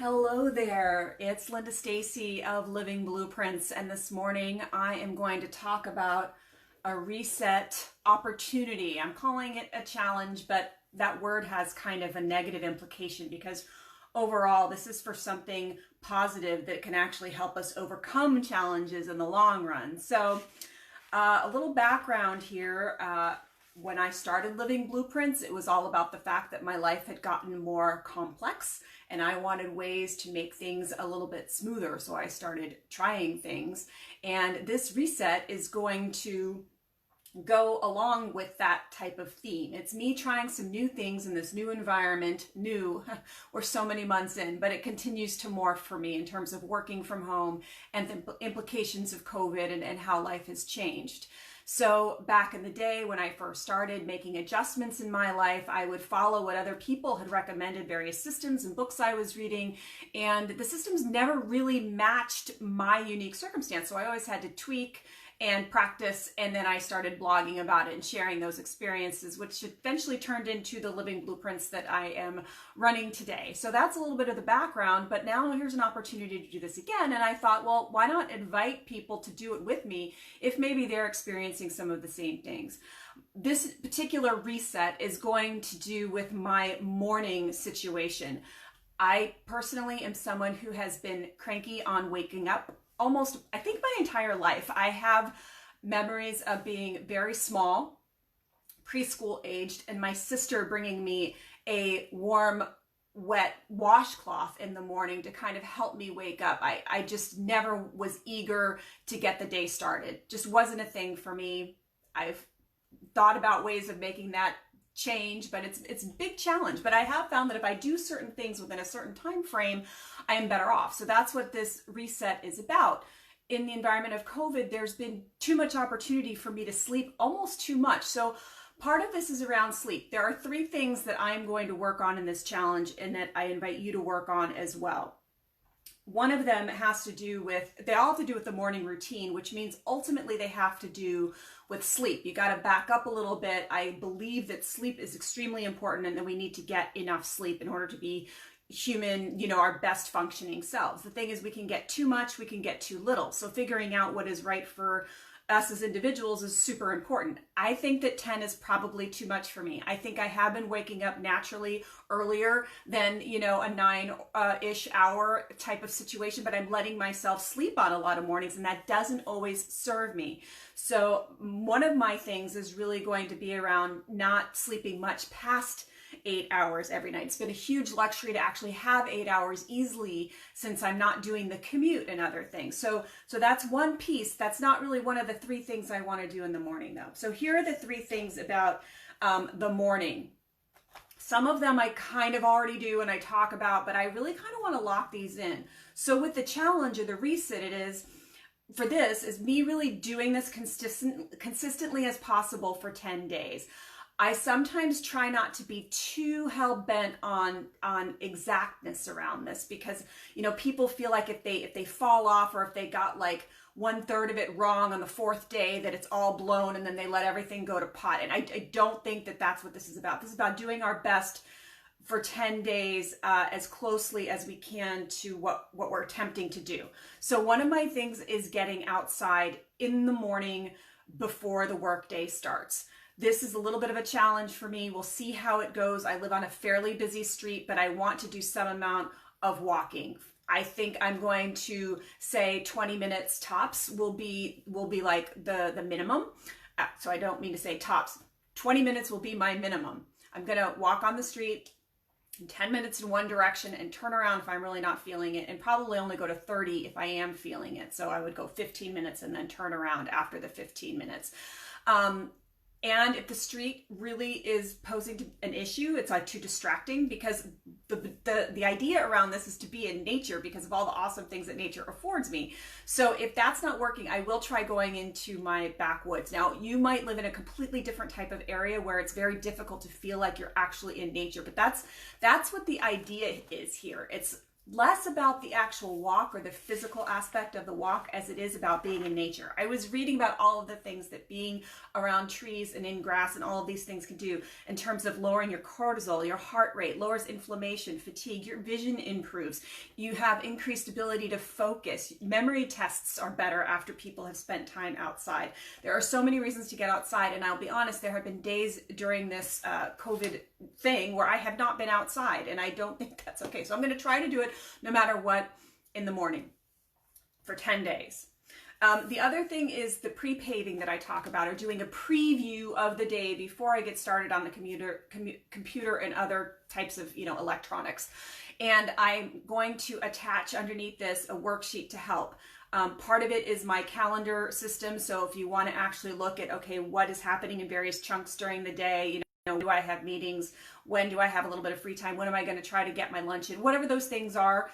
Hello there, it's Linda Stacy of Living Blueprints, and this morning I am going to talk about a reset opportunity. I'm calling it a challenge, but that word has kind of a negative implication because overall this is for something positive that can actually help us overcome challenges in the long run. So a little background here. When I started Living Blueprints, it was all about the fact that my life had gotten more complex and I wanted ways to make things a little bit smoother. So I started trying things, and this reset is going to go along with that type of theme. It's me trying some new things in this new environment. New, we're so many months in, but it continues to morph for me in terms of working from home and the implications of COVID and how life has changed. So back in the day when I first started making adjustments in my life, I would follow what other people had recommended, various systems and books I was reading, and the systems never really matched my unique circumstance. So I always had to tweak and practice, and then I started blogging about it and sharing those experiences, which eventually turned into the Living Blueprints that I am running today. So that's a little bit of the background, but now here's an opportunity to do this again. And I thought, well, why not invite people to do it with me if maybe they're experiencing some of the same things. This particular reset is going to do with my morning situation. I personally am someone who has been cranky on waking up almost, I think, my entire life. I have memories of being very small, preschool aged, and my sister bringing me a warm, wet washcloth in the morning to kind of help me wake up. I just never was eager to get the day started. Just wasn't a thing for me. I've thought about ways of making that change, but it's a big challenge. But I have found that if I do certain things within a certain time frame, I am better off. So that's what this reset is about. In the environment of COVID, there's been too much opportunity for me to sleep, almost too much. So part of this is around sleep. There are 3 things that I'm going to work on in this challenge and that I invite you to work on as well. One of them has to do with, they all have to do with the morning routine, which means ultimately they have to do with sleep. You got to back up a little bit. I believe that sleep is extremely important and that we need to get enough sleep in order to be human, our best functioning selves. The thing is, we can get too much, we can get too little. So figuring out what is right for us as individuals is super important. I think that 10 is probably too much for me. I think I have been waking up naturally earlier than, a 9-ish hour type of situation, but I'm letting myself sleep on a lot of mornings, and that doesn't always serve me. So one of my things is really going to be around not sleeping much past 8 hours every night. It's been a huge luxury to actually have 8 hours easily since I'm not doing the commute and other things. So that's one piece. That's not really one of the 3 things I want to do in the morning though. So here are the 3 things about the morning. Some of them I kind of already do and I talk about, but I really kind of want to lock these in. So with the challenge or the reset, for this is me really doing this consistently as possible for 10 days. I sometimes try not to be too hell-bent on exactness around this because, people feel like if they fall off or if they got like 1/3 of it wrong on the 4th day, that it's all blown and then they let everything go to pot. And I don't think that that's what this is about. This is about doing our best for 10 days as closely as we can to what we're attempting to do. So one of my things is getting outside in the morning before the workday starts. This is a little bit of a challenge for me. We'll see how it goes. I live on a fairly busy street, but I want to do some amount of walking. I think I'm going to say 20 minutes tops will be like the minimum. So I don't mean to say tops. 20 minutes will be my minimum. I'm going to walk on the street 10 minutes in one direction and turn around if I'm really not feeling it, and probably only go to 30 if I am feeling it. So I would go 15 minutes and then turn around after the 15 minutes. And if the street really is posing an issue, it's like too distracting, because the idea around this is to be in nature because of all the awesome things that nature affords me. So if that's not working, I will try going into my backwoods. Now, you might live in a completely different type of area where it's very difficult to feel like you're actually in nature, but that's what the idea is here. It's less about the actual walk or the physical aspect of the walk as it is about being in nature. I was reading about all of the things that being around trees and in grass and all of these things can do in terms of lowering your cortisol, your heart rate, lowers inflammation, fatigue, your vision improves, you have increased ability to focus, memory tests are better after people have spent time outside. There are so many reasons to get outside, and I'll be honest, there have been days during this COVID thing where I have not been outside, and I don't think that's okay. So I'm going to try to do it no matter what in the morning for 10 days. The other thing is the pre-paving that I talk about, or doing a preview of the day before I get started on the computer and other types of, electronics. And I'm going to attach underneath this a worksheet to help. Part of it is my calendar system. So if you want to actually look at, okay, what is happening in various chunks during the day, do I have meetings? When do I have a little bit of free time? When am I going to try to get my lunch in? Whatever those things are,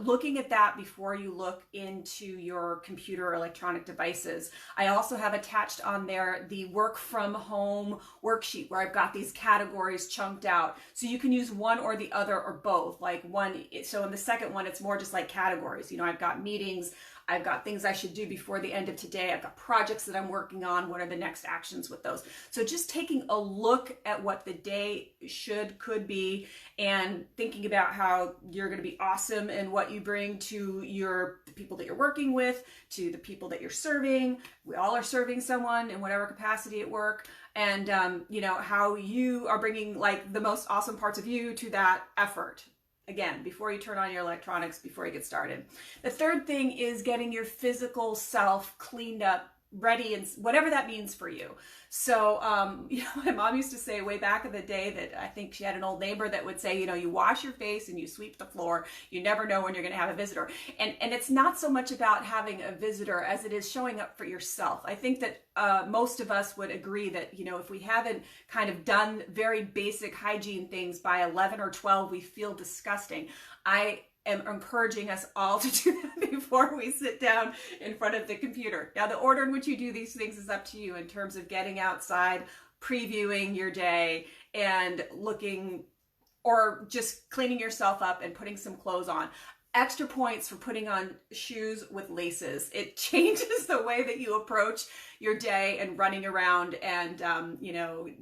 looking at that before you look into your computer or electronic devices. I also have attached on there the work from home worksheet where I've got these categories chunked out. So you can use one or the other or both. So in the second one, it's more just like categories. I've got meetings, I've got things I should do before the end of today. I've got projects that I'm working on. What are the next actions with those? So just taking a look at what the day could be, and thinking about how you're going to be awesome and what you bring to the people that you're working with, to the people that you're serving. We all are serving someone in whatever capacity at work. And, how you are bringing the most awesome parts of you to that effort. Again, before you turn on your electronics, before you get started. The third thing is getting your physical self cleaned up, ready, and whatever that means for you. So, my mom used to say way back in the day that I think she had an old neighbor that would say, you wash your face and you sweep the floor. You never know when you're going to have a visitor. And it's not so much about having a visitor as it is showing up for yourself. I think that most of us would agree that, if we haven't kind of done very basic hygiene things by 11 or 12, we feel disgusting. I am encouraging us all to do that before we sit down in front of the computer. Now, the order in which you do these things is up to you in terms of getting outside, previewing your day, and looking, or just cleaning yourself up and putting some clothes on. Extra points for putting on shoes with laces. It changes the way that you approach your day and running around and,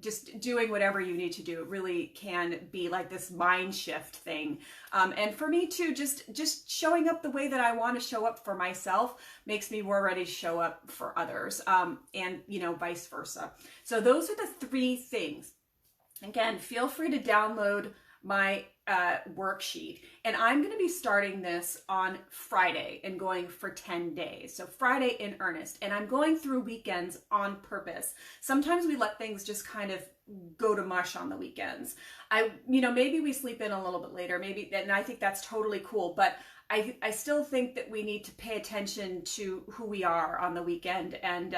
just doing whatever you need to do. It really can be like this mind shift thing. And for me too, just showing up the way that I want to show up for myself makes me more ready to show up for others, and, vice versa. So those are the three things. Again, feel free to download my worksheet, and I'm going to be starting this on Friday and going for 10 days. So Friday in earnest, and I'm going through weekends on purpose. Sometimes we let things just kind of go to mush on the weekends. Maybe we sleep in a little bit later, and I think that's totally cool, but I still think that we need to pay attention to who we are on the weekend and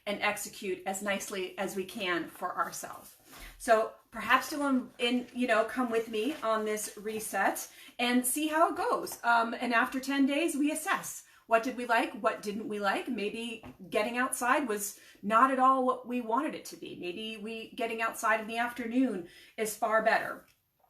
execute as nicely as we can for ourselves. So perhaps come with me on this reset and see how it goes. And after 10 days, we assess. What did we like? What didn't we like? Maybe getting outside was not at all what we wanted it to be. Maybe getting outside in the afternoon is far better.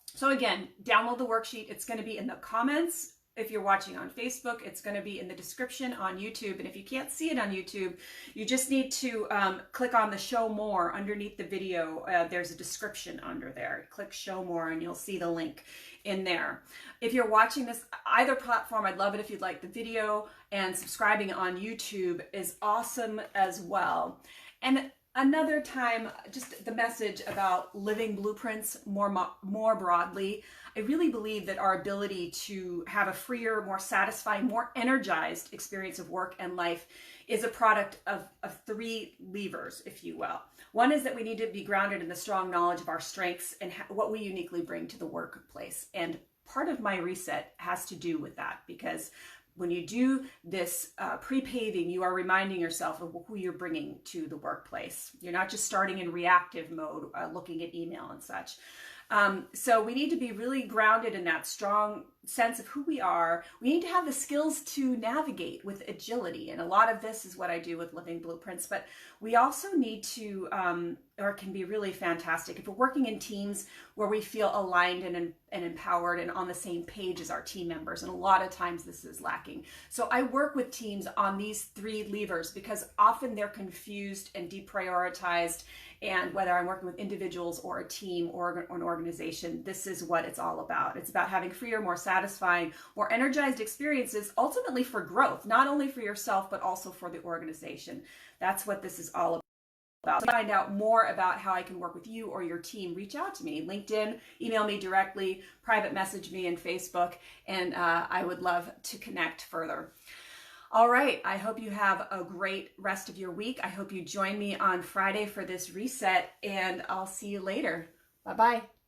So again, download the worksheet. It's going to be in the comments. If you're watching on Facebook, it's going to be in the description on YouTube. And if you can't see it on YouTube, you just need to click on the show more underneath the video. There's a description under there. Click show more and you'll see the link in there. If you're watching this either platform, I'd love it if you'd like the video, and subscribing on YouTube is awesome as well. And another time, just the message about living blueprints more broadly. I really believe that our ability to have a freer, more satisfying, more energized experience of work and life is a product of three levers, if you will. One is that we need to be grounded in the strong knowledge of our strengths and what we uniquely bring to the workplace. And part of my reset has to do with that, because when you do this pre-paving, you are reminding yourself of who you're bringing to the workplace. You're not just starting in reactive mode, looking at email and such. So we need to be really grounded in that strong sense of who we are. We need to have the skills to navigate with agility. And a lot of this is what I do with Living Blueprints, but we also need to, or it can be really fantastic if we're working in teams where we feel aligned and empowered and on the same page as our team members. And a lot of times this is lacking. So I work with teams on these 3 levers because often they're confused and deprioritized. And whether I'm working with individuals or a team or an organization, this is what it's all about. It's about having freer, more satisfying, more energized experiences, ultimately for growth, not only for yourself, but also for the organization. That's what this is all about. To find out more about how I can work with you or your team, reach out to me. LinkedIn, email me directly, private message me in Facebook, and I would love to connect further. All right, I hope you have a great rest of your week. I hope you join me on Friday for this reset, and I'll see you later. Bye-bye.